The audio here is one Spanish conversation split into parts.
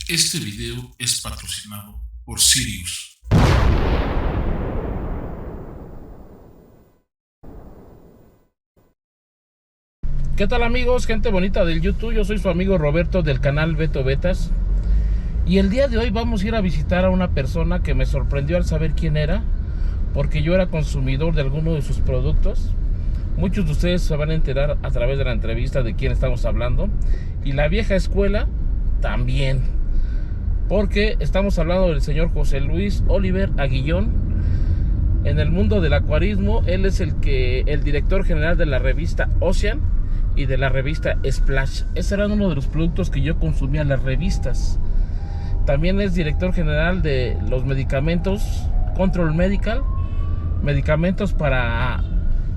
Este video es patrocinado por Sirius. ¿Qué tal amigos? Gente bonita del YouTube, yo soy su amigo Roberto del canal Beto Betas. Y el día de hoy vamos a ir a visitar a una persona que me sorprendió al saber quién era, porque yo era consumidor de alguno de sus productos. Muchos de ustedes se van a enterar a través de la entrevista de quién estamos hablando. Y la vieja escuela también, porque estamos hablando del señor José Luis Oliver Aguillón. En el mundo del acuarismo, él es el director general de la revista Ocean y de la revista Splash. Ese era uno de los productos que yo consumía, las revistas. También es director general de los medicamentos Control Medical, medicamentos para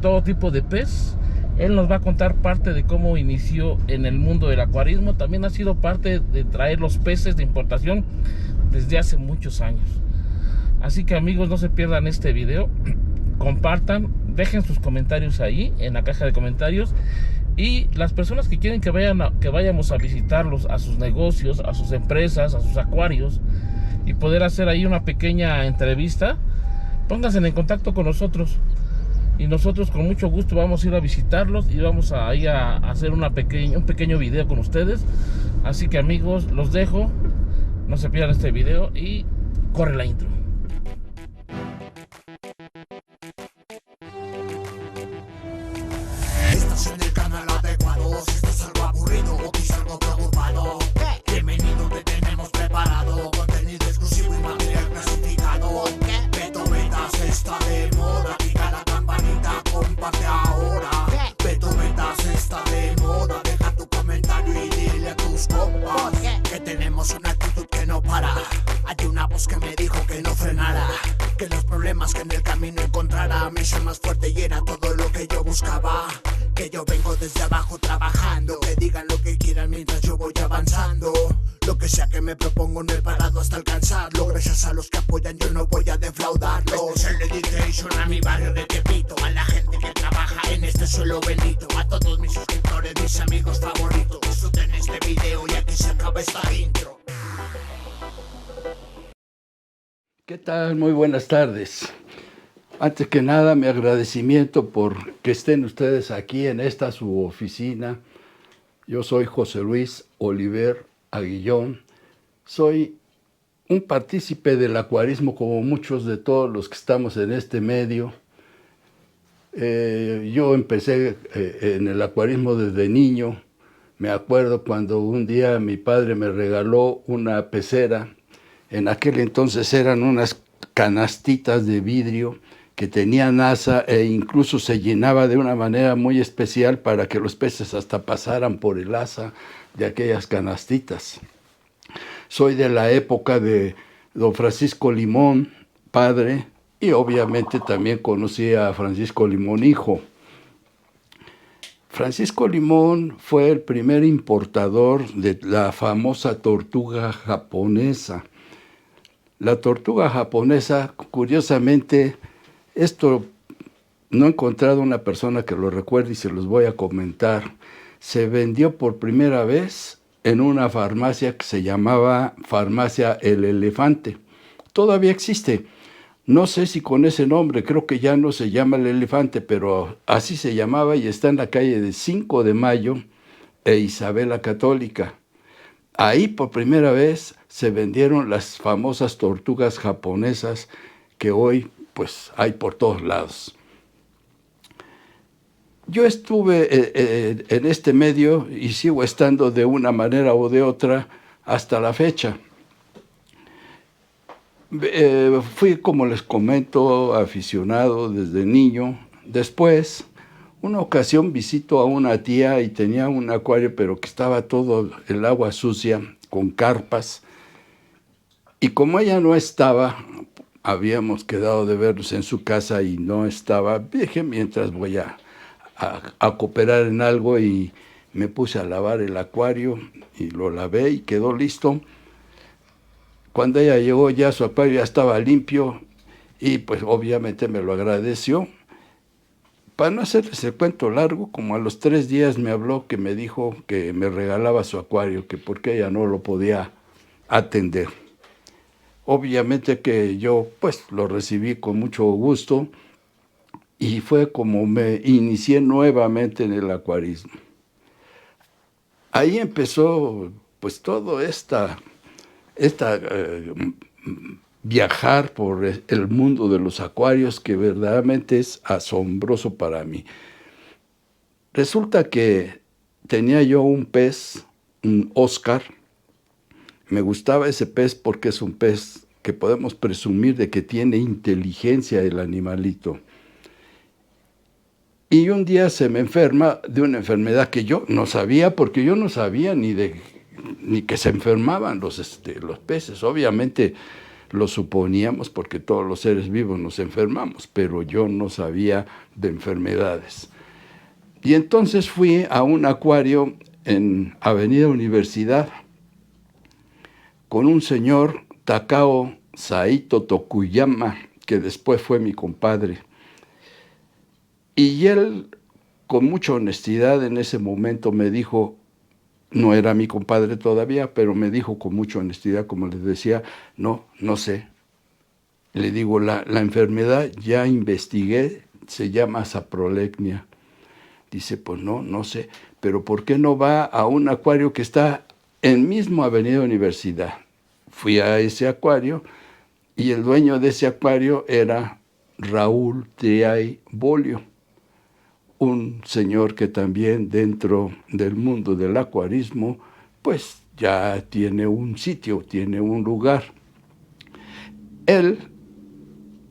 todo tipo de pez. Él nos va a contar parte de cómo inició en el mundo del acuarismo. También ha sido parte de traer los peces de importación desde hace muchos años. Así que amigos, no se pierdan este video, compartan, dejen sus comentarios ahí en la caja de comentarios. Y las personas que quieren que vayamos a visitarlos, a sus negocios, a sus empresas, a sus acuarios, y poder hacer ahí una pequeña entrevista, pónganse en contacto con nosotros. Y nosotros con mucho gusto vamos a ir a visitarlos y vamos a ir a hacer un pequeño video con ustedes. Así que amigos, los dejo, no se pierdan este video y corre la intro. Estás en el canal adecuado, si estás algo aburrido o quizá algo preocupado. Bienvenido, te tenemos preparado contenido exclusivo y material clasificado. Beto Betas está de moda, pica la campanita, comparte ahora. Beto Betas está de moda, deja tu comentario y dile a tus compas que tenemos una actitud que no para. Hay una voz que me dijo que no frenara, que los problemas que en el camino encontrara me hizo más fuerte y era todo lo que yo buscaba. Que yo vengo desde abajo trabajando, que digan lo que quieran mientras yo voy avanzando. Lo que sea que me propongo no he parado hasta alcanzarlo. Gracias a los que apoyan yo no voy a defraudarlo. Special dedication a mi barrio de Tepito, a la gente que trabaja en este suelo bendito, a todos mis suscriptores, mis amigos favoritos. Disfruten este video y aquí se acaba esta intro. ¿Qué tal? Muy buenas tardes. Antes que nada, mi agradecimiento por que estén ustedes aquí en esta su oficina. Yo soy José Luis Oliver Aguillón. Soy un partícipe del acuarismo como muchos de todos los que estamos en este medio. Yo empecé en el acuarismo desde niño. Me acuerdo cuando un día mi padre me regaló una pecera. En aquel entonces eran unas canastitas de vidrio que tenían asa e incluso se llenaba de una manera muy especial para que los peces hasta pasaran por el asa de aquellas canastitas. Soy de la época de don Francisco Limón, padre, y obviamente también conocí a Francisco Limón, hijo. Francisco Limón fue el primer importador de la famosa tortuga japonesa. La tortuga japonesa, curiosamente, esto no he encontrado una persona que lo recuerde y se los voy a comentar. Se vendió por primera vez en una farmacia que se llamaba Farmacia El Elefante. Todavía existe. No sé si con ese nombre, creo que ya no se llama El Elefante, pero así se llamaba y está en la calle de 5 de Mayo e Isabel la Católica. Ahí por primera vez se vendieron las famosas tortugas japonesas que hoy pues hay por todos lados. Yo estuve en este medio y sigo estando de una manera o de otra hasta la fecha. Fui, como les comento, aficionado desde niño. Después, una ocasión visito a una tía y tenía un acuario, pero que estaba todo el agua sucia, con carpas. Y como ella no estaba, habíamos quedado de vernos en su casa y no estaba, dije, mientras voy a cooperar en algo, y me puse a lavar el acuario y lo lavé y quedó listo. Cuando ella llegó ya su acuario ya estaba limpio y pues obviamente me lo agradeció. Para no hacerles el cuento largo, como a los 3 días me habló que me dijo que me regalaba su acuario, que porque ella no lo podía atender. Obviamente que yo pues lo recibí con mucho gusto y fue como me inicié nuevamente en el acuarismo. Ahí empezó pues todo viajar por el mundo de los acuarios, que verdaderamente es asombroso para mí. Resulta que tenía yo un pez, un Oscar. Me gustaba ese pez porque es un pez que podemos presumir de que tiene inteligencia el animalito. Y un día se me enferma de una enfermedad que yo no sabía, porque yo no sabía ni que se enfermaban los peces. Obviamente lo suponíamos porque todos los seres vivos nos enfermamos, pero yo no sabía de enfermedades. Y entonces fui a un acuario en Avenida Universidad con un señor, Takao Saito Tokuyama, que después fue mi compadre. Y él, con mucha honestidad en ese momento, me dijo, no era mi compadre todavía, pero me dijo con mucha honestidad, como les decía, no sé. Le digo, la enfermedad ya investigué, se llama saprolegnia. Dice, pues no sé, pero ¿por qué no va a un acuario que está en mismo Avenida Universidad? Fui a ese acuario y el dueño de ese acuario era Raúl Triay Bolio, un señor que también dentro del mundo del acuarismo, pues ya tiene un sitio, tiene un lugar. Él,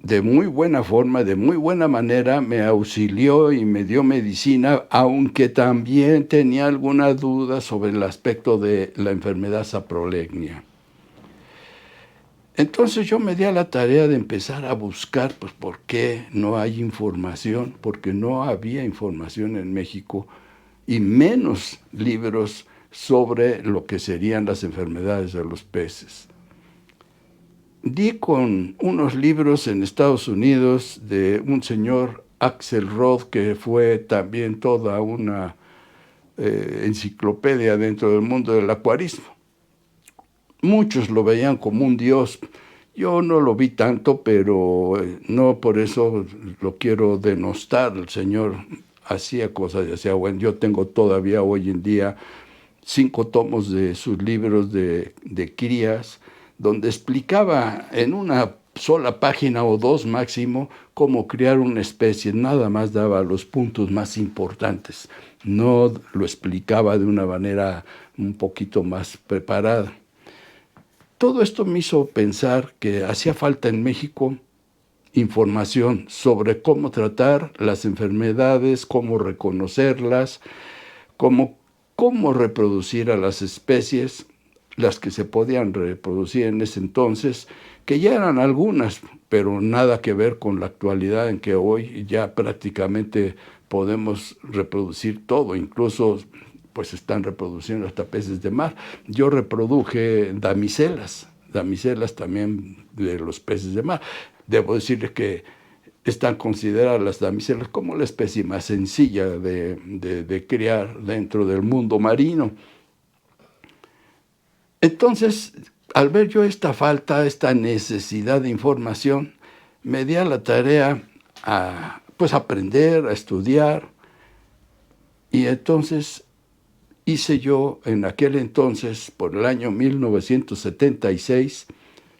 de muy buena forma, de muy buena manera, me auxilió y me dio medicina, aunque también tenía alguna duda sobre el aspecto de la enfermedad saprolegnia. Entonces yo me di a la tarea de empezar a buscar, pues, por qué no hay información, porque no había información en México y menos libros sobre lo que serían las enfermedades de los peces. Di con unos libros en Estados Unidos de un señor Axelrod, que fue también toda una enciclopedia dentro del mundo del acuarismo. Muchos lo veían como un dios. Yo no lo vi tanto, pero no por eso lo quiero denostar. El señor hacía cosas, decía, bueno, yo tengo todavía hoy en día 5 tomos de sus libros de crías, donde explicaba en una sola página o 2 máximo cómo criar una especie. Nada más daba los puntos más importantes. No lo explicaba de una manera un poquito más preparada. Todo esto me hizo pensar que hacía falta en México información sobre cómo tratar las enfermedades, cómo reconocerlas, cómo reproducir a las especies, las que se podían reproducir en ese entonces, que ya eran algunas, pero nada que ver con la actualidad en que hoy ya prácticamente podemos reproducir todo, incluso pues están reproduciendo hasta peces de mar. Yo reproduje damiselas también de los peces de mar. Debo decirles que están consideradas las damiselas como la especie más sencilla de criar dentro del mundo marino. Entonces, al ver yo esta falta, esta necesidad de información, me di a la tarea a aprender, a estudiar, y entonces hice yo en aquel entonces, por el año 1976,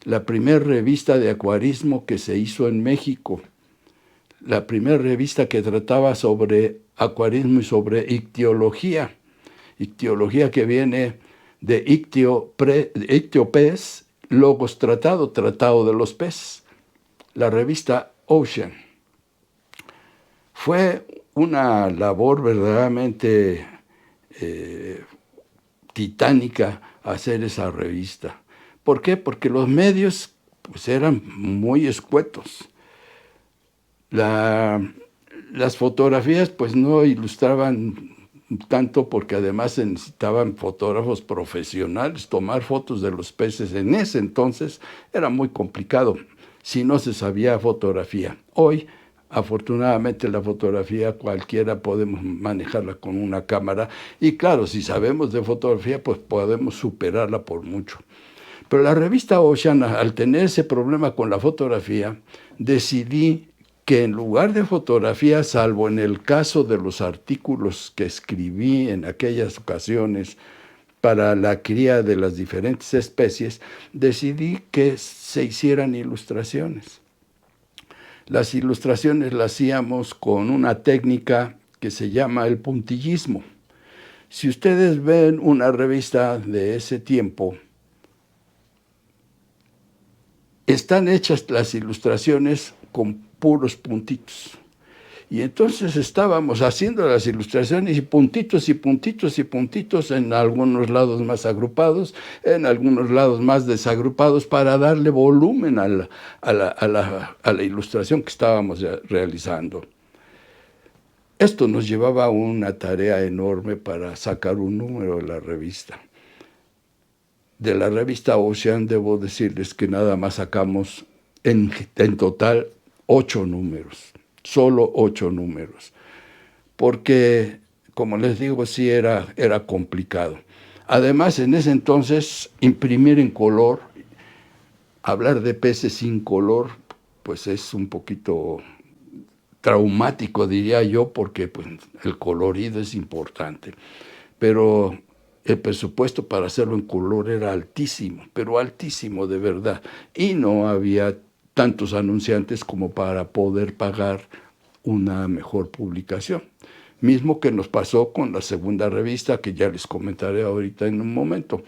la primera revista de acuarismo que se hizo en México. La primera revista que trataba sobre acuarismo y sobre ictiología. Ictiología que viene de ictiopez, logos tratado de los peces. La revista Ocean. Fue una labor verdaderamente titánica hacer esa revista. ¿Por qué? Porque los medios pues, eran muy escuetos. Las fotografías pues no ilustraban tanto, porque además se necesitaban fotógrafos profesionales. Tomar fotos de los peces en ese entonces era muy complicado si no se sabía fotografía. Hoy, afortunadamente, la fotografía cualquiera podemos manejarla con una cámara, y claro, si sabemos de fotografía, pues podemos superarla por mucho. Pero la revista Ocean, al tener ese problema con la fotografía, decidí que en lugar de fotografía, salvo en el caso de los artículos que escribí en aquellas ocasiones para la cría de las diferentes especies, decidí que se hicieran ilustraciones. Las ilustraciones las hacíamos con una técnica que se llama el puntillismo. Si ustedes ven una revista de ese tiempo, están hechas las ilustraciones con puros puntitos. Y entonces estábamos haciendo las ilustraciones y puntitos y puntitos y puntitos, en algunos lados más agrupados, en algunos lados más desagrupados, para darle volumen a la ilustración que estábamos realizando. Esto nos llevaba a una tarea enorme para sacar un número de la revista. De la revista Ocean, debo decirles que nada más sacamos en total 8 números, solo 8 números, porque, como les digo, sí era complicado. Además, en ese entonces, imprimir en color, hablar de peces sin color, pues es un poquito traumático, diría yo, porque pues, el colorido es importante, pero el presupuesto para hacerlo en color era altísimo, pero altísimo de verdad, y no había tantos anunciantes como para poder pagar una mejor publicación. Mismo que nos pasó con la segunda revista, que ya les comentaré ahorita en un momento.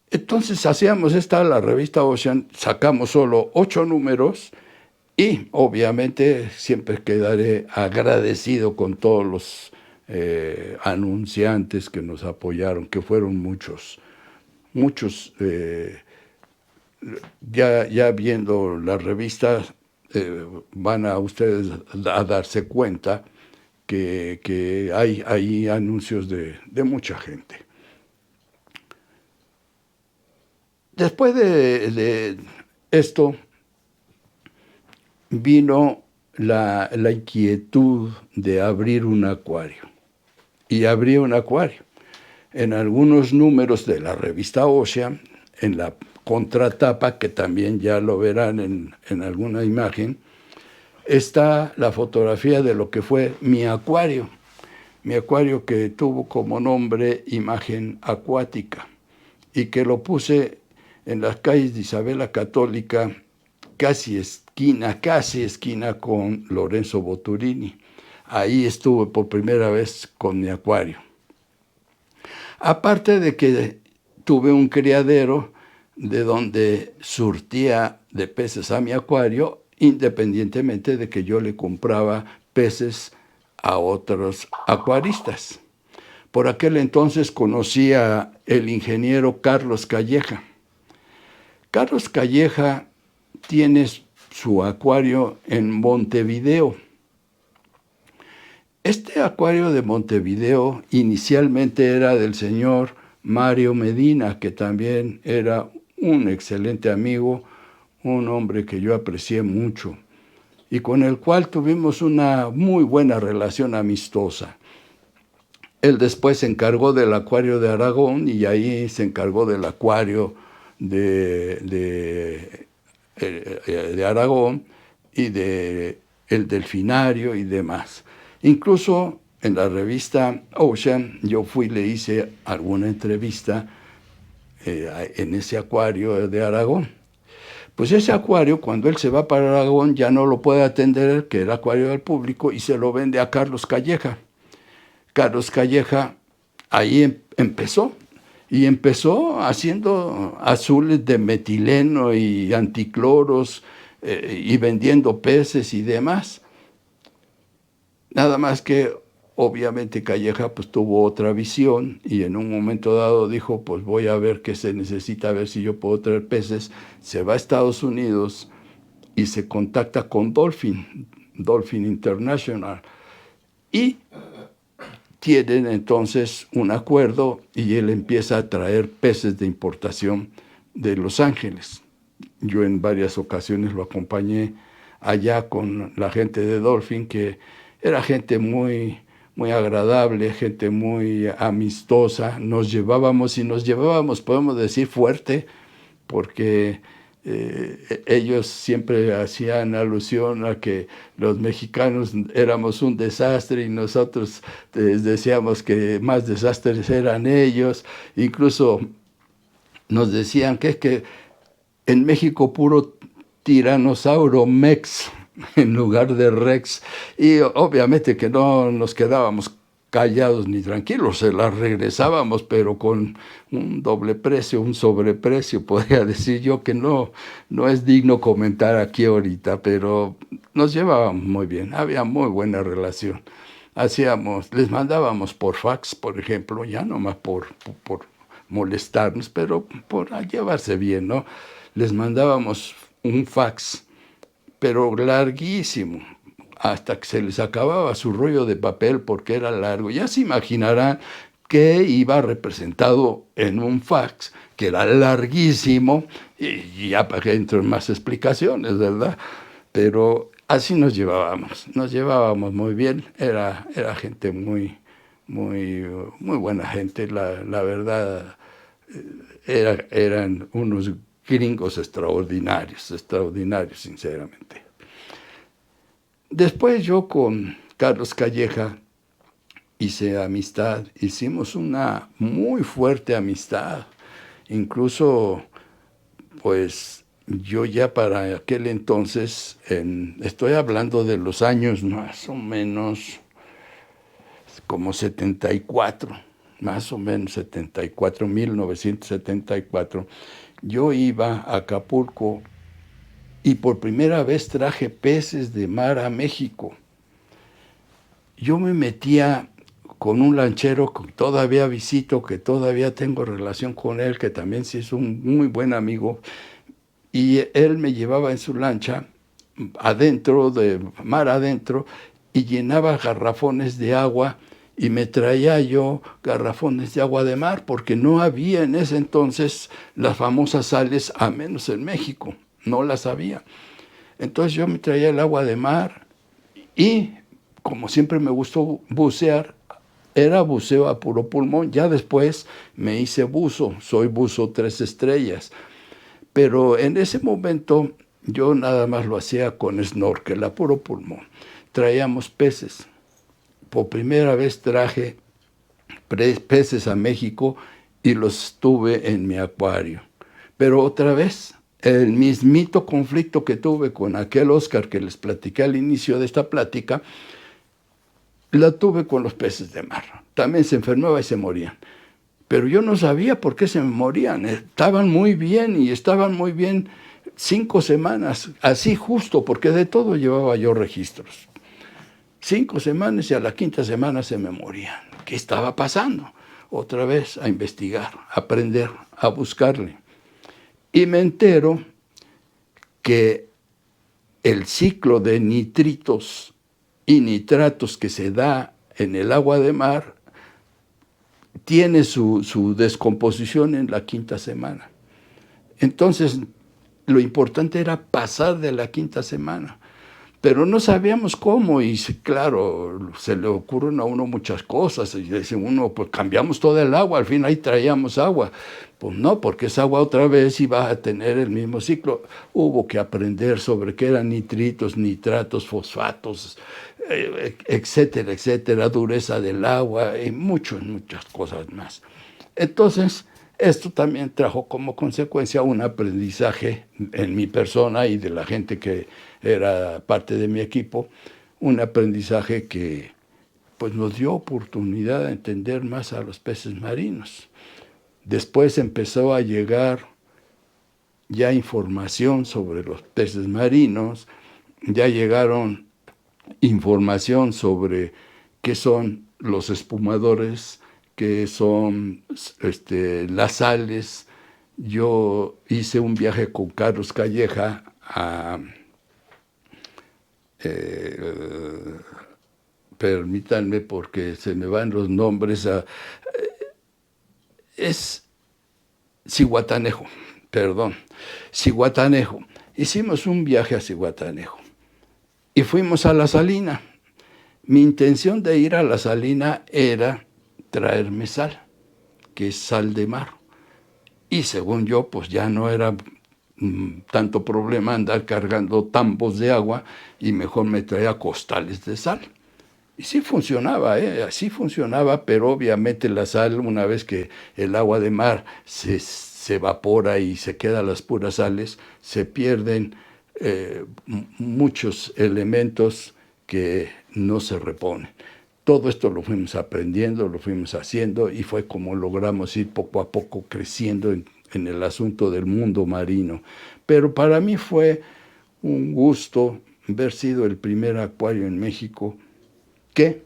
Entonces hacíamos la revista Ocean, sacamos solo 8 números, y obviamente siempre quedaré agradecido con todos los anunciantes que nos apoyaron, que fueron muchos. Ya viendo la revista, van a ustedes a darse cuenta que hay anuncios de mucha gente. Después de esto, vino la inquietud de abrir un acuario. Y abrí un acuario. En algunos números de la revista Ocean, en la contratapa, que también ya lo verán en alguna imagen, está la fotografía de lo que fue mi acuario que tuvo como nombre Imagen Acuática, y que lo puse en las calles de Isabel la Católica, casi esquina con Lorenzo Boturini. Ahí estuve por primera vez con mi acuario. Aparte de que tuve un criadero de donde surtía de peces a mi acuario, independientemente de que yo le compraba peces a otros acuaristas. Por aquel entonces conocí al ingeniero Carlos Calleja. Carlos Calleja tiene su acuario en Montevideo. Este acuario de Montevideo inicialmente era del señor Mario Medina, que también era un excelente amigo, un hombre que yo aprecié mucho y con el cual tuvimos una muy buena relación amistosa. Él después se encargó del acuario de Aragón y ahí se encargó del acuario de Aragón y del delfinario y demás. Incluso en la revista Ocean yo le hice alguna entrevista en ese acuario de Aragón. Pues ese acuario, cuando él se va para Aragón, ya no lo puede atender, que era acuario del público, y se lo vende a Carlos Calleja. Carlos Calleja ahí empezó haciendo azules de metileno y anticloros y vendiendo peces y demás. Nada más que obviamente Calleja pues tuvo otra visión y en un momento dado dijo, pues voy a ver qué se necesita, a ver si yo puedo traer peces. Se va a Estados Unidos y se contacta con Dolphin International, y tienen entonces un acuerdo y él empieza a traer peces de importación de Los Ángeles. Yo en varias ocasiones lo acompañé allá con la gente de Dolphin, que era gente muy, muy agradable, gente muy amistosa. Nos llevábamos, podemos decir, fuerte, porque ellos siempre hacían alusión a que los mexicanos éramos un desastre y nosotros decíamos que más desastres eran ellos. Incluso nos decían que es que en México puro tiranosaurio mex en lugar de rex, y obviamente que no nos quedábamos callados ni tranquilos, se las regresábamos, pero con un doble precio, un sobreprecio, podría decir yo, que no es digno comentar aquí ahorita, pero nos llevábamos muy bien, había muy buena relación. Les mandábamos por fax, por ejemplo, ya nomás por molestarnos, pero por llevarse bien, ¿no? Les mandábamos un fax, pero larguísimo, hasta que se les acababa su rollo de papel porque era largo. Ya se imaginarán que iba representado en un fax, que era larguísimo, y ya para que entren más explicaciones, ¿verdad? Pero así nos llevábamos muy bien, era gente muy buena gente, la verdad, eran unos gringos extraordinarios, sinceramente. Después yo con Carlos Calleja hice amistad, hicimos una muy fuerte amistad. Incluso, pues, yo ya para aquel entonces, estoy hablando de los años más o menos como 74, más o menos 74, 1974, yo iba a Acapulco y por primera vez traje peces de mar a México. Yo me metía con un lanchero que todavía visito, que todavía tengo relación con él, que también sí es un muy buen amigo, y él me llevaba en su lancha mar adentro, y llenaba garrafones de agua, y me traía yo garrafones de agua de mar, porque no había en ese entonces las famosas sales, a menos en México. No las había. Entonces yo me traía el agua de mar y, como siempre me gustó bucear, era buceo a puro pulmón. Ya después me hice buzo, soy buzo 3 estrellas. Pero en ese momento yo nada más lo hacía con snorkel, a puro pulmón. Traíamos peces. Por primera vez traje peces a México y los tuve en mi acuario. Pero otra vez, el mismito conflicto que tuve con aquel Oscar que les platiqué al inicio de esta plática, la tuve con los peces de mar. También se enfermaba y se morían. Pero yo no sabía por qué se morían. Estaban muy bien 5 semanas, así justo, porque de todo llevaba yo registros. 5 semanas y a la 5ª semana se me morían. ¿Qué estaba pasando? Otra vez a investigar, a aprender, a buscarle. Y me entero que el ciclo de nitritos y nitratos que se da en el agua de mar tiene su descomposición en la 5ª semana. Entonces, lo importante era pasar de la 5ª semana. Pero no sabíamos cómo, y claro, se le ocurren a uno muchas cosas, y dice uno, pues cambiamos todo el agua, al fin ahí traíamos agua. Pues no, porque esa agua otra vez iba a tener el mismo ciclo. Hubo que aprender sobre qué eran nitritos, nitratos, fosfatos, etcétera, etcétera, dureza del agua y muchas cosas más. Entonces, esto también trajo como consecuencia un aprendizaje en mi persona y de la gente que era parte de mi equipo, un aprendizaje que pues, nos dio oportunidad de entender más a los peces marinos. Después empezó a llegar ya información sobre los peces marinos, ya llegaron información sobre qué son los espumadores, qué son las sales. Yo hice un viaje con Carlos Calleja a... permítanme porque se me van los nombres, es Zihuatanejo. Hicimos un viaje a Zihuatanejo y fuimos a la salina Mi intención de ir a la salina era traerme sal, que es sal de mar. Y según yo, pues ya no era tanto problema andar cargando tambos de agua y mejor me traía costales de sal. Y sí funcionaba, así funcionaba, pero obviamente la sal, una vez que el agua de mar se evapora y se quedan las puras sales, se pierden muchos elementos que no se reponen. Todo esto lo fuimos aprendiendo, lo fuimos haciendo y fue como logramos ir poco a poco creciendo en el asunto del mundo marino. Pero para mí fue un gusto haber sido el primer acuario en México que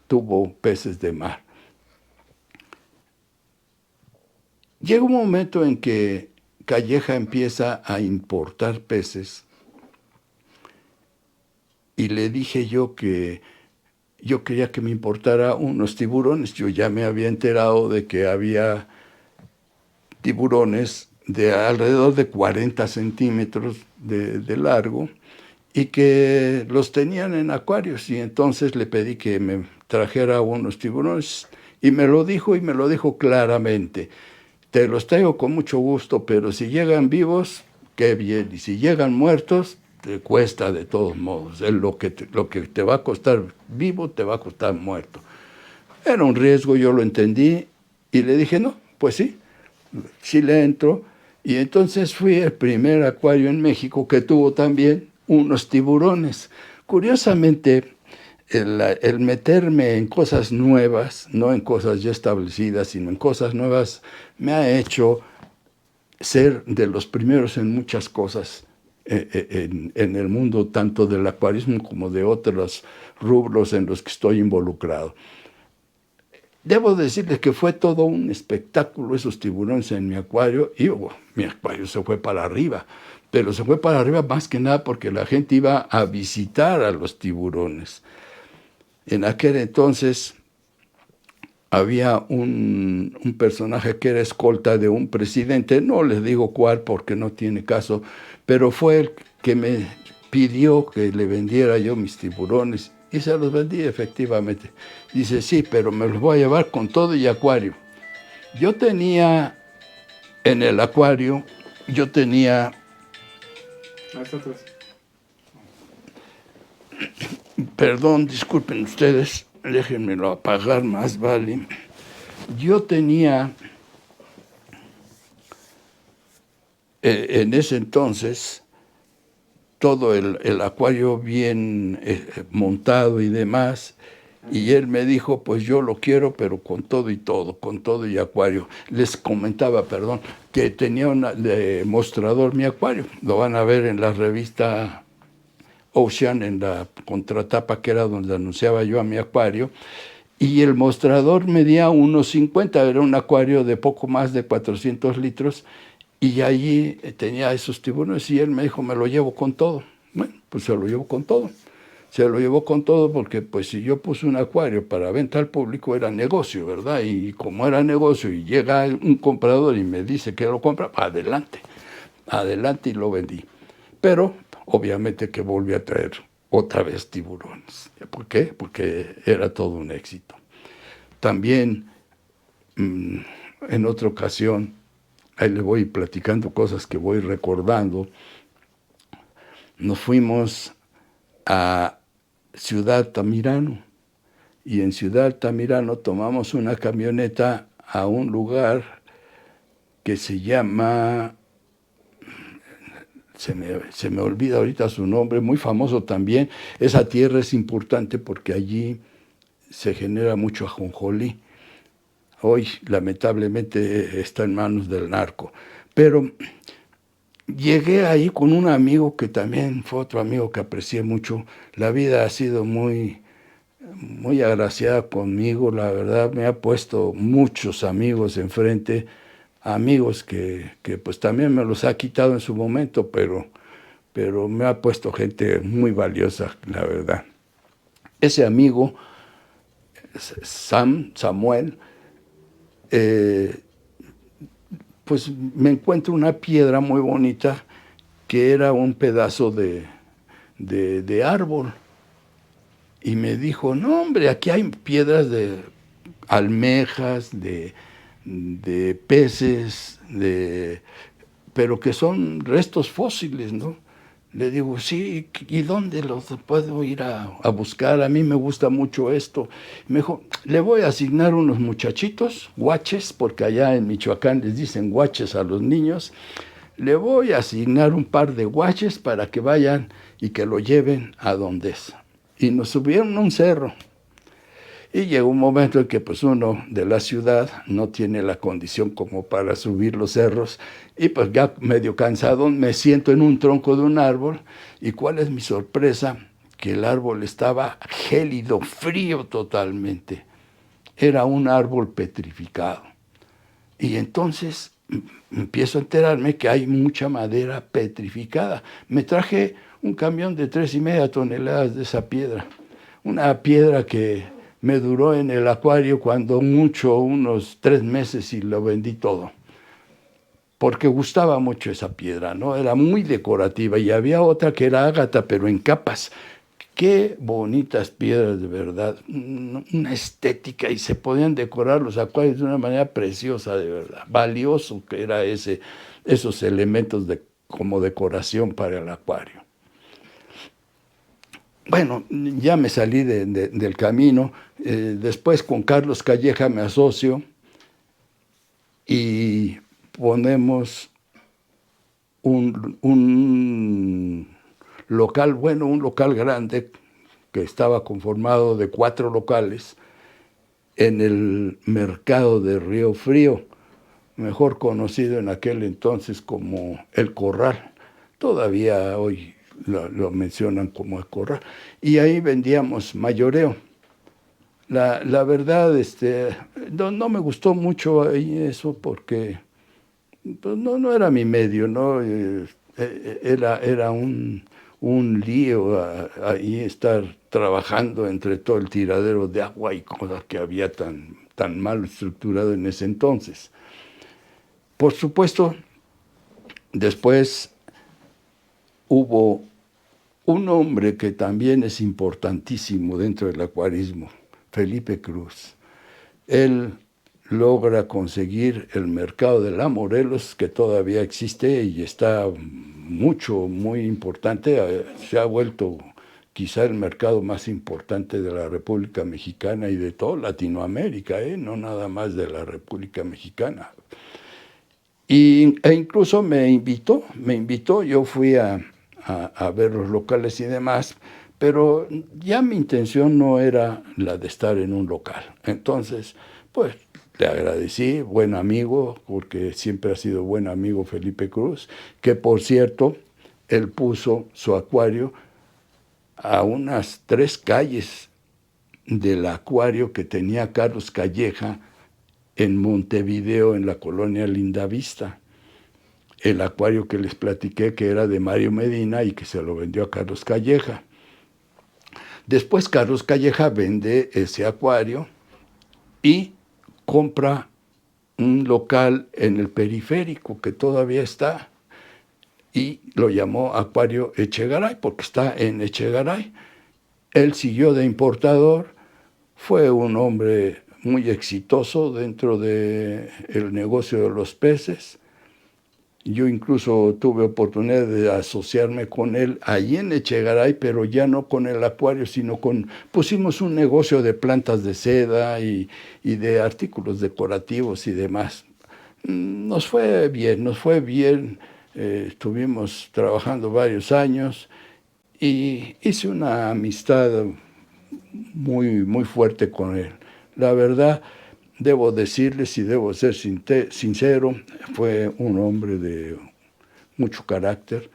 tuvo peces de mar. Llega un momento en que Calleja empieza a importar peces y le dije yo que yo quería que me importara unos tiburones. Yo ya me había enterado de que había tiburones de alrededor de 40 centímetros de largo y que los tenían en acuarios, y entonces le pedí que me trajera unos tiburones y me lo dijo claramente: te los traigo con mucho gusto, pero si llegan vivos, qué bien, y si llegan muertos, te cuesta de todos modos. Lo que te va a costar vivo, te va a costar muerto. Era un riesgo, yo lo entendí, y le dije, no, pues sí le entro. Y entonces fui el primer acuario en México que tuvo también unos tiburones. Curiosamente, el meterme en cosas nuevas, no en cosas ya establecidas, sino en cosas nuevas, me ha hecho ser de los primeros en muchas cosas en el mundo, tanto del acuarismo como de otros rubros en los que estoy involucrado. Debo decirles que fue todo un espectáculo esos tiburones en mi acuario, y mi acuario se fue para arriba, pero se fue para arriba más que nada porque la gente iba a visitar a los tiburones. En aquel entonces había un personaje que era escolta de un presidente, no les digo cuál porque no tiene caso, pero fue el que me pidió que le vendiera yo mis tiburones, y se los vendí efectivamente. Dice, sí, pero me los voy a llevar con todo y acuario. Yo tenía en el acuario, perdón, disculpen ustedes, déjenmelo apagar más, vale. Yo tenía en ese entonces todo el acuario bien montado y demás, y él me dijo, pues yo lo quiero, pero con todo y acuario. Les comentaba, perdón, que tenía un mostrador mi acuario, lo van a ver en la revista Ocean, en la contratapa que era donde anunciaba yo a mi acuario, y el mostrador medía 1.50, era un acuario de poco más de 400 litros, y allí tenía esos tiburones, y él me dijo, me lo llevo con todo. Bueno, pues se lo llevo con todo. Se lo llevó con todo porque, pues, si yo puse un acuario para venta al público, era negocio, ¿verdad? Y como era negocio y llega un comprador y me dice que lo compra, adelante, y lo vendí. Pero, obviamente que volví a traer otra vez tiburones. ¿Por qué? Porque era todo un éxito. También, en otra ocasión, ahí le voy platicando cosas que voy recordando, nos fuimos a Ciudad Altamirano, y en Ciudad Altamirano tomamos una camioneta a un lugar que se llama, se me olvida ahorita su nombre, muy famoso también. Esa tierra es importante porque allí se genera mucho ajonjolí. Hoy lamentablemente está en manos del narco, pero llegué ahí con un amigo que también fue otro amigo que aprecié mucho. La vida ha sido muy agraciada conmigo, la verdad. Me ha puesto muchos amigos enfrente, amigos que pues también me los ha quitado en su momento, pero me ha puesto gente muy valiosa, la verdad. Ese amigo, Samuel, pues me encuentro una piedra muy bonita que era un pedazo de árbol. y me dijo, no hombre, aquí hay piedras de almejas, de peces, pero que son restos fósiles, ¿no? Le digo, sí, ¿y dónde los puedo ir a buscar? A mí me gusta mucho esto. Me dijo, le voy a asignar unos muchachitos, guaches, porque allá en Michoacán les dicen guaches a los niños. Le voy a asignar un par de guaches para que vayan y que lo lleven a donde es. Y nos subieron a un cerro. Y llegó un momento en que pues uno de la ciudad no tiene la condición como para subir los cerros y pues ya medio cansado me siento en un tronco de un árbol y ¿cuál es mi sorpresa? Que el árbol estaba gélido, frío totalmente. Era un árbol petrificado. Y entonces empiezo a enterarme que hay mucha madera petrificada. Me traje un camión de 3,5 toneladas de esa piedra. Una piedra que me duró en el acuario cuando mucho, unos 3 meses y lo vendí todo. Porque gustaba mucho esa piedra, ¿no? Era muy decorativa y había otra que era ágata, pero en capas. Qué bonitas piedras, de verdad. Una estética y se podían decorar los acuarios de una manera preciosa, de verdad. Valioso que era esos elementos como decoración para el acuario. Bueno, ya me salí del camino. Después con Carlos Calleja me asocio y ponemos un local, bueno, un local grande que estaba conformado de 4 locales en el mercado de Río Frío, mejor conocido en aquel entonces como El Corral. Todavía hoy lo mencionan como El Corral. Y ahí vendíamos mayoreo. La verdad, no me gustó mucho ahí eso porque pues, no era mi medio, ¿no? Era un lío ahí estar trabajando entre todo el tiradero de agua y cosas que había tan mal estructurado en ese entonces. Por supuesto, después hubo un hombre que también es importantísimo dentro del acuarismo, Felipe Cruz. Él logra conseguir el mercado de la Morelos, que todavía existe y está muy importante. Se ha vuelto quizá el mercado más importante de la República Mexicana y de toda Latinoamérica, no nada más de la República Mexicana. E incluso me invitó, yo fui a ver los locales y demás, pero ya mi intención no era la de estar en un local. Entonces, pues le agradecí, buen amigo, porque siempre ha sido buen amigo Felipe Cruz, que por cierto, él puso su acuario a unas 3 calles del acuario que tenía Carlos Calleja en Montevideo, en la colonia Lindavista. El acuario que les platiqué que era de Mario Medina y que se lo vendió a Carlos Calleja. Después Carlos Calleja vende ese acuario y compra un local en el periférico que todavía está y lo llamó Acuario Echegaray porque está en Echegaray. Él siguió de importador, fue un hombre muy exitoso dentro del negocio de los peces. Yo incluso tuve oportunidad de asociarme con él allí en Echegaray, pero ya no con el acuario, sino pusimos un negocio de plantas de seda y de artículos decorativos y demás. Nos fue bien, estuvimos trabajando varios años y hice una amistad muy fuerte con él. La verdad, debo decirles y debo ser sincero, fue un hombre de mucho carácter.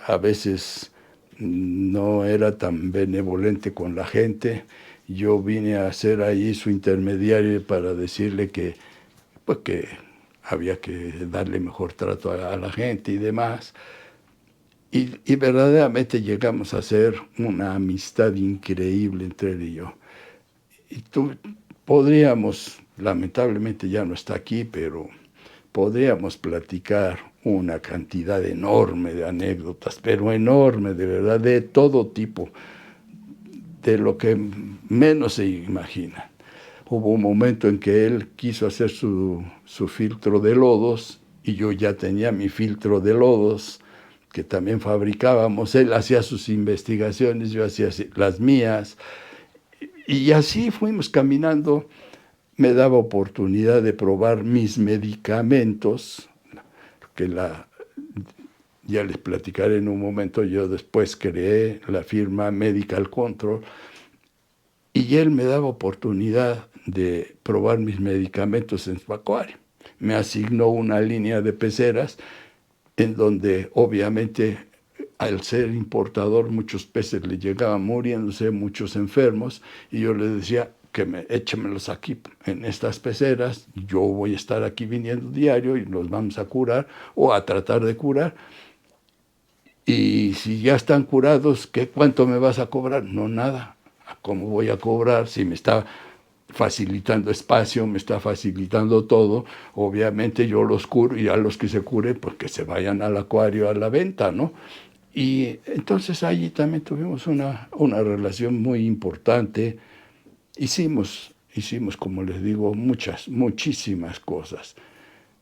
A veces no era tan benevolente con la gente. Yo vine a ser ahí su intermediario para decirle que había que darle mejor trato a la gente y demás. Y verdaderamente llegamos a hacer una amistad increíble entre él y yo. Podríamos, lamentablemente ya no está aquí, pero podríamos platicar una cantidad enorme de anécdotas, pero enorme, de verdad, de todo tipo. de lo que menos se imagina. Hubo un momento en que él quiso hacer su filtro de lodos y yo ya tenía mi filtro de lodos que también fabricábamos. Él hacía sus investigaciones, yo hacía las mías y así fuimos caminando. Me daba oportunidad de probar mis medicamentos, que ya les platicaré en un momento. Yo después creé la firma Medical Control y él me daba oportunidad de probar mis medicamentos en su acuario. Me asignó una línea de peceras en donde obviamente al ser importador muchos peces le llegaban muriéndose, muchos enfermos, y yo le decía que échemelos aquí en estas peceras, yo voy a estar aquí viniendo diario y los vamos a curar o a tratar de curar. Y si ya están curados, ¿cuánto me vas a cobrar? No, nada. ¿Cómo voy a cobrar si me está facilitando espacio, me está facilitando todo? Obviamente yo los curo y a los que se curen, pues que se vayan al acuario a la venta, ¿no? Y entonces allí también tuvimos una relación muy importante. Hicimos, como les digo, muchísimas cosas.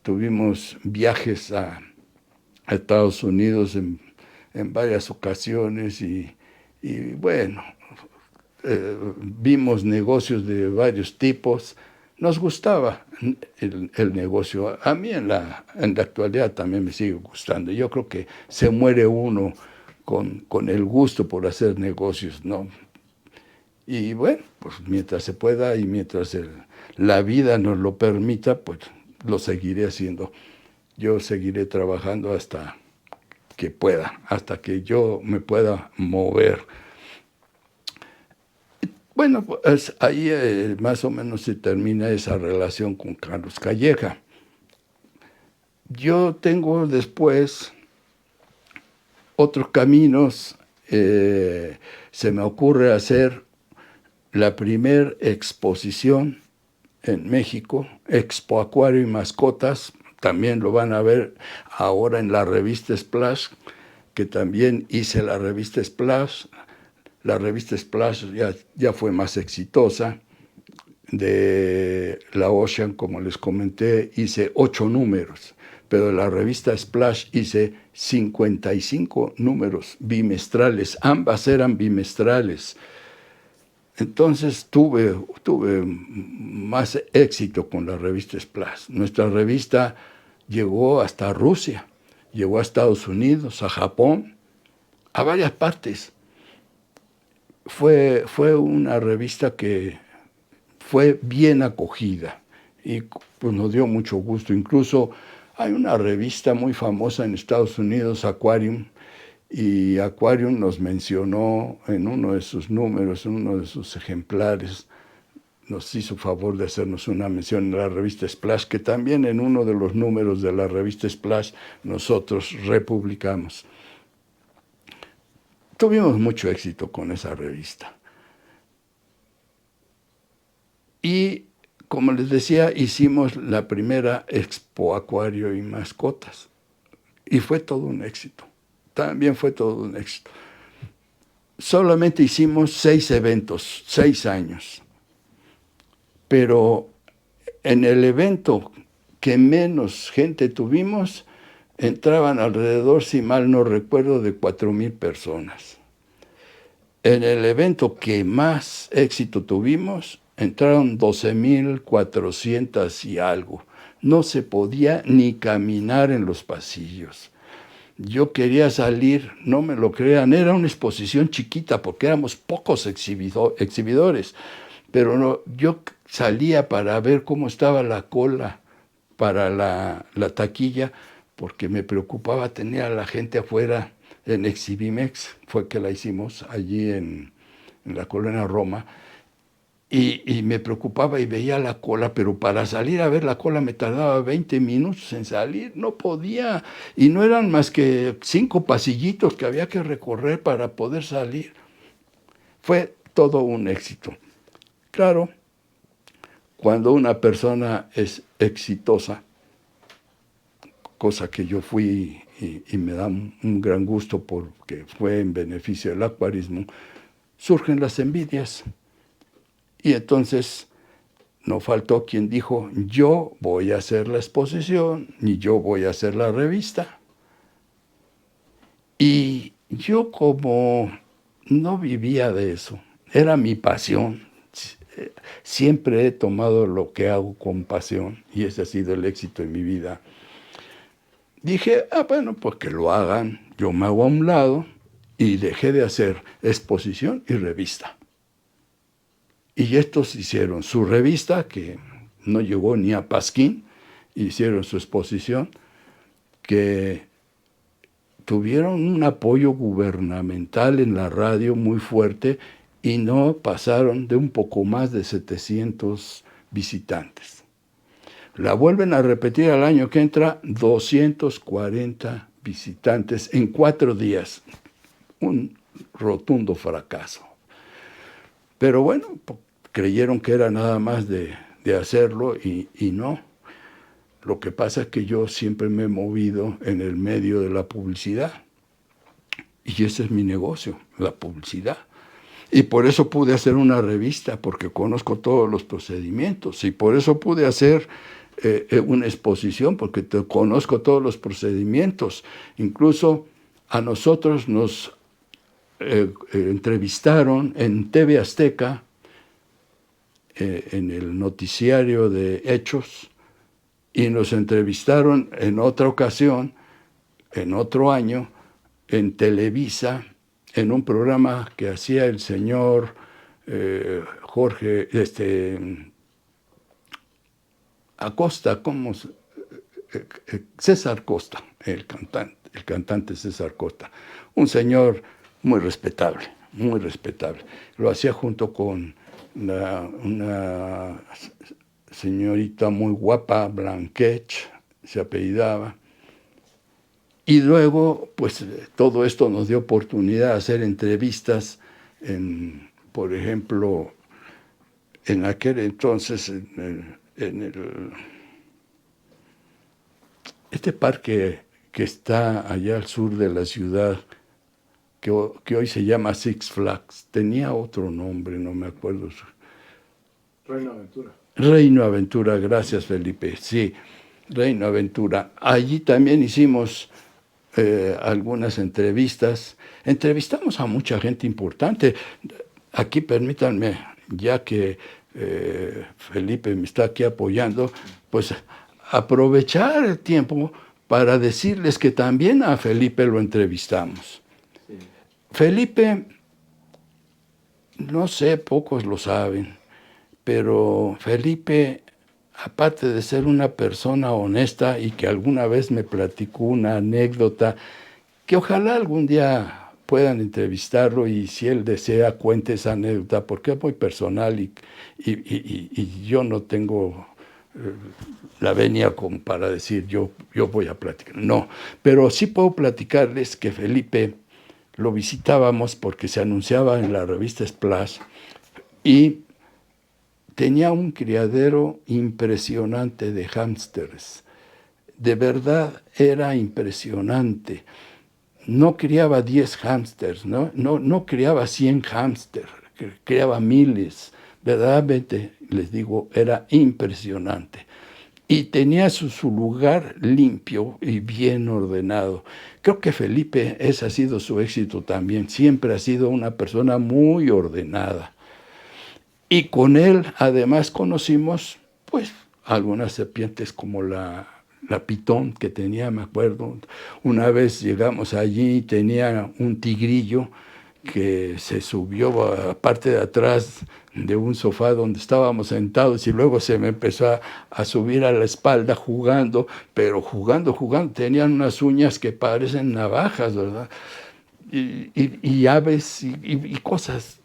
Tuvimos viajes a Estados Unidos en varias ocasiones y bueno, vimos negocios de varios tipos. Nos gustaba el negocio. A mí en la actualidad también me sigue gustando. Yo creo que se muere uno con el gusto por hacer negocios, ¿no? Y bueno, pues mientras se pueda y mientras la vida nos lo permita, pues lo seguiré haciendo. Yo seguiré trabajando hasta que pueda, hasta que yo me pueda mover. Bueno, pues ahí más o menos se termina esa relación con Carlos Calleja. Yo tengo después otros caminos. Se me ocurre hacer la primer exposición en México, Expo Acuario y Mascotas. También lo van a ver ahora en la revista Splash, que también hice la revista Splash. La revista Splash ya fue más exitosa. De la Ocean, como les comenté, hice 8 números, pero de la revista Splash hice 55 números bimestrales. Ambas eran bimestrales. Entonces tuve más éxito con la revista Splash. Nuestra revista llegó hasta Rusia, llegó a Estados Unidos, a Japón, a varias partes. Fue una revista que fue bien acogida y pues nos dio mucho gusto. Incluso hay una revista muy famosa en Estados Unidos, Aquarium, y Aquarium nos mencionó en uno de sus números, en uno de sus ejemplares, nos hizo favor de hacernos una mención en la revista Splash, que también en uno de los números de la revista Splash nosotros republicamos. Tuvimos mucho éxito con esa revista. Y, como les decía, hicimos la primera Expo Acuario y Mascotas. Y fue todo un éxito. También fue todo un éxito. Solamente hicimos 6 eventos, 6 años. Pero en el evento que menos gente tuvimos, entraban alrededor, si mal no recuerdo, de 4,000 personas. En el evento que más éxito tuvimos, entraron 12,400 y algo. No se podía ni caminar en los pasillos. Yo quería salir, no me lo crean, era una exposición chiquita porque éramos pocos exhibidores, pero no, yo salía para ver cómo estaba la cola para la taquilla, porque me preocupaba tener a la gente afuera en Exhibimex, fue que la hicimos allí en la colonia Roma, y me preocupaba y veía la cola, pero para salir a ver la cola me tardaba 20 minutos en salir, no podía, y no eran más que 5 pasillitos que había que recorrer para poder salir. Fue todo un éxito. Claro, cuando una persona es exitosa, cosa que yo fui y me da un gran gusto porque fue en beneficio del acuarismo, surgen las envidias. Y entonces no faltó quien dijo, yo voy a hacer la exposición, ni yo voy a hacer la revista. Y yo como no vivía de eso, era mi pasión. Siempre he tomado lo que hago con pasión y ese ha sido el éxito en mi vida. Dije, bueno, pues que lo hagan. Yo me hago a un lado y dejé de hacer exposición y revista. Y estos hicieron su revista, que no llegó ni a Pasquín, hicieron su exposición, que tuvieron un apoyo gubernamental en la radio muy fuerte y no pasaron de un poco más de 700 visitantes. La vuelven a repetir al año que entra, 240 visitantes en 4 días. Un rotundo fracaso. Pero bueno, creyeron que era nada más de hacerlo y no. Lo que pasa es que yo siempre me he movido en el medio de la publicidad. Y ese es mi negocio, la publicidad. Y por eso pude hacer una revista, porque conozco todos los procedimientos. Y por eso pude hacer una exposición, porque conozco todos los procedimientos. Incluso a nosotros nos entrevistaron en TV Azteca, en el noticiario de Hechos, y nos entrevistaron en otra ocasión, en otro año, en Televisa, en un programa que hacía el señor Jorge Acosta, César Costa, el cantante César Costa, un señor muy respetable, muy respetable. Lo hacía junto con una señorita muy guapa, Blanquech, se apellidaba. Y luego, pues, todo esto nos dio oportunidad de hacer entrevistas por ejemplo, en aquel entonces, este parque que está allá al sur de la ciudad, que hoy se llama Six Flags, tenía otro nombre, no me acuerdo. Reino Aventura. Reino Aventura, gracias Felipe, sí, Reino Aventura. Allí también hicimos algunas entrevistas. Entrevistamos a mucha gente importante. Aquí permítanme, ya que Felipe me está aquí apoyando, pues aprovechar el tiempo para decirles que también a Felipe lo entrevistamos. Sí. Felipe, no sé, pocos lo saben, pero Felipe, aparte de ser una persona honesta y que alguna vez me platicó una anécdota, que ojalá algún día puedan entrevistarlo y si él desea cuente esa anécdota, porque es muy personal y yo no tengo la venia como para decir yo voy a platicar. No, pero sí puedo platicarles que Felipe lo visitábamos porque se anunciaba en la revista Splash y tenía un criadero impresionante de hámsters. De verdad era impresionante. No criaba 10 hámsters, no criaba 100 hámsters, criaba miles. Verdaderamente, les digo, era impresionante. Y tenía su lugar limpio y bien ordenado. Creo que Felipe, ese ha sido su éxito también. Siempre ha sido una persona muy ordenada. Y con él, además, conocimos, pues, algunas serpientes como la pitón que tenía, me acuerdo. Una vez llegamos allí y tenía un tigrillo que se subió a la parte de atrás de un sofá donde estábamos sentados y luego se me empezó a subir a la espalda jugando, pero jugando, tenían unas uñas que parecen navajas, ¿verdad? Y aves y cosas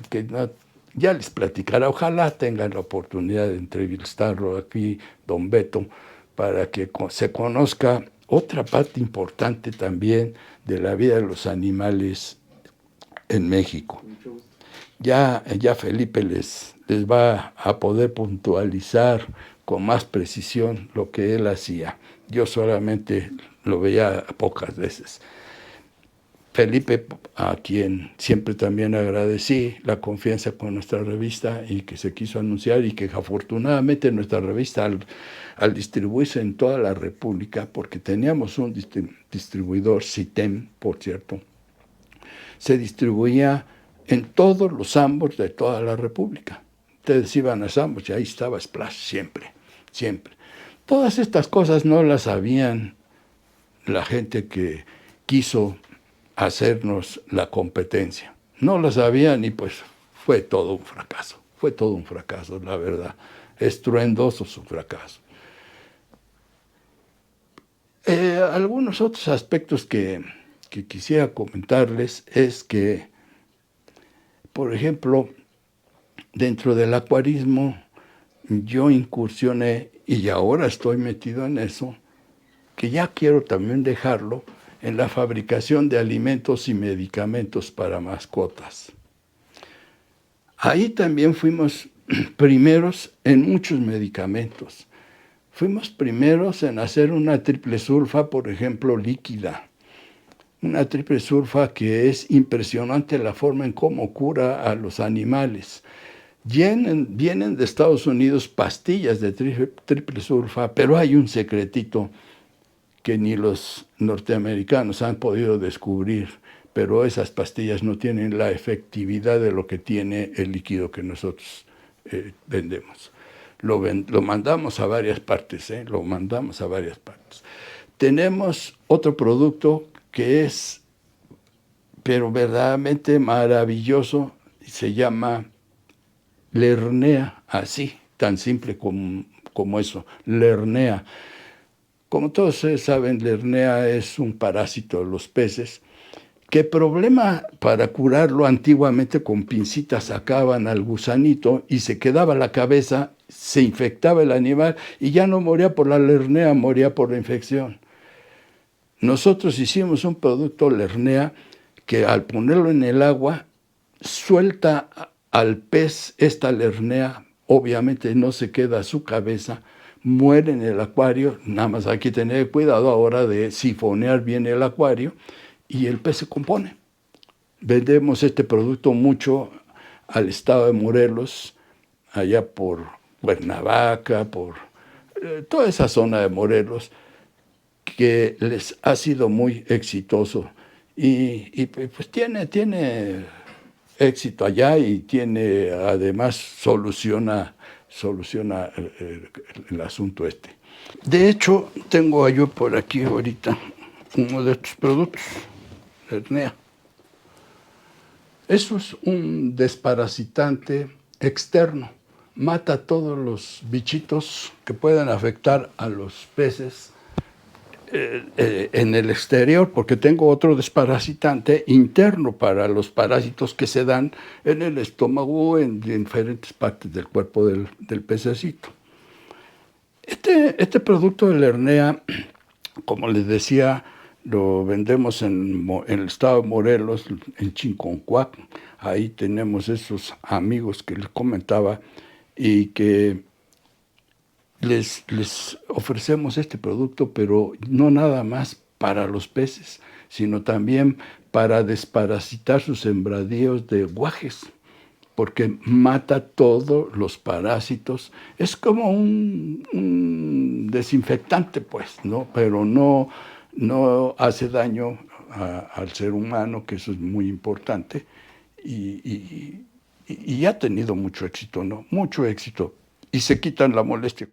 que no, ya les platicará. Ojalá tengan la oportunidad de entrevistarlo aquí, don Beto, para que se conozca otra parte importante también de la vida de los animales en México. Ya Felipe les va a poder puntualizar con más precisión lo que él hacía. Yo solamente lo veía pocas veces. Felipe, a quien siempre también agradecí la confianza con nuestra revista y que se quiso anunciar, y que afortunadamente nuestra revista al distribuirse en toda la República, porque teníamos un distribuidor, CITEM, por cierto, se distribuía en todos los ambos de toda la República. Ustedes iban a Sambos y ahí estaba Splash siempre, siempre. Todas estas cosas no las sabían la gente que quiso hacernos la competencia. No las sabían y pues fue todo un fracaso, la verdad. Estruendoso su fracaso. Algunos otros aspectos que quisiera comentarles es que, por ejemplo, dentro del acuarismo yo incursioné, y ahora estoy metido en eso, que ya quiero también dejarlo, en la fabricación de alimentos y medicamentos para mascotas. Ahí también fuimos primeros en muchos medicamentos. Fuimos primeros en hacer una triple sulfa, por ejemplo, líquida. Una triple sulfa que es impresionante la forma en cómo cura a los animales. Vienen de Estados Unidos pastillas de triple sulfa, pero hay un secretito que ni los norteamericanos han podido descubrir, pero esas pastillas no tienen la efectividad de lo que tiene el líquido que nosotros vendemos. Lo mandamos a varias partes, lo mandamos a varias partes. Tenemos otro producto que es, pero verdaderamente maravilloso, se llama Lernea, así, tan simple como eso, Lernea. Como todos ustedes saben, Lernea es un parásito de los peces. ¿Qué problema? Para curarlo antiguamente con pincitas sacaban al gusanito y se quedaba la cabeza, se infectaba el animal y ya no moría por la Lernea, moría por la infección. Nosotros hicimos un producto Lernea que al ponerlo en el agua suelta al pez esta Lernea, obviamente no se queda su cabeza, muere en el acuario. Nada más hay que tener cuidado ahora de sifonear bien el acuario y el pez se compone. Vendemos este producto mucho al estado de Morelos, allá por Cuernavaca, por toda esa zona de Morelos, que les ha sido muy exitoso y pues tiene éxito allá y tiene, además soluciona el asunto este. De hecho, tengo yo por aquí ahorita uno de estos productos, Lernea. Eso es un desparasitante externo. Mata todos los bichitos que puedan afectar a los peces en el exterior, porque tengo otro desparasitante interno para los parásitos que se dan en el estómago, en diferentes partes del cuerpo del pececito. Este producto de Lernea, como les decía, lo vendemos en el estado de Morelos, en Chinconcuac. Ahí tenemos esos amigos que les comentaba y que les ofrecemos este producto, pero no nada más para los peces, sino también para desparasitar sus sembradíos de guajes, porque mata todos los parásitos. Es como un desinfectante, pues, ¿no? Pero no hace daño al ser humano, que eso es muy importante, y ha tenido mucho éxito, ¿no? Mucho éxito, y se quitan la molestia.